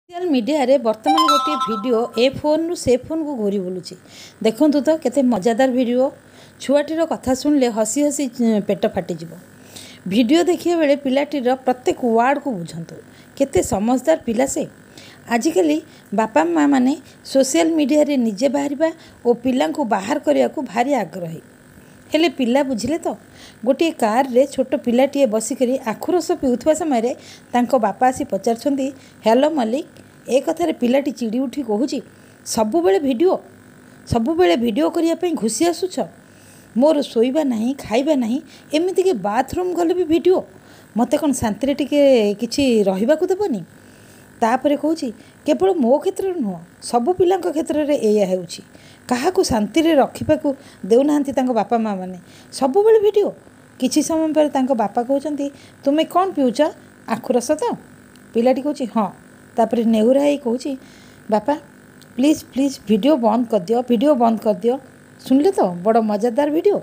Social media रे वर्तमान गोटे वीडियो ए फोन रु से फोन को घूरी बुलूची। देखु तो केते मजादार वीडियो। छुआटीर कथा शुणिले हसी हसी पेट फाटिज। वीडियो देखिए बेले पिलाटीर प्रत्येक वार्ड को बुझंतु केते समझदार पिला से। आजिकली बापा माँ माने सोशल मीडिया रे निजे बाहरिबा और पिला को बाहर करने को भारी आग्रही। हेले पिला बुझिले तो गोटे कार रे छोट पिलाटीए बसिकरी आखुरस पिउथवा समय तांको बापा आसी पचारछंती, हेलो मलिक। ए कथारे पिलाटी चिड़ी उठी कहूची, सबुबेले वीडियो करिया पई घुसी आसुछ। मोर शोइबा नहीं खाइबा नहीं, एमिति के बाथरूम गले भी वीडियो। मते कौन शांति टिके किछि रहिबाकू देबनी। तापरे कहूची केवल मो क्षेत्र नुह सबु पिला क्षेत्र में एया हेउची। काहाकू शांति रे रखिबाकू देउनाहांती तांको बापा माँ माने सबुबेले वीडियो। किछि समय पर तांको बापा कहउचंती, तुमे कौन पिउच आखुरस तो? पिलाटी कहूची हाँ। तापरे नेहुरा ही कहूची, बापा प्लीज प्लीज वीडियो बंद कर दियो, वीडियो बंद कर दियो। सुनले तो बड़ मजादार वीडियो।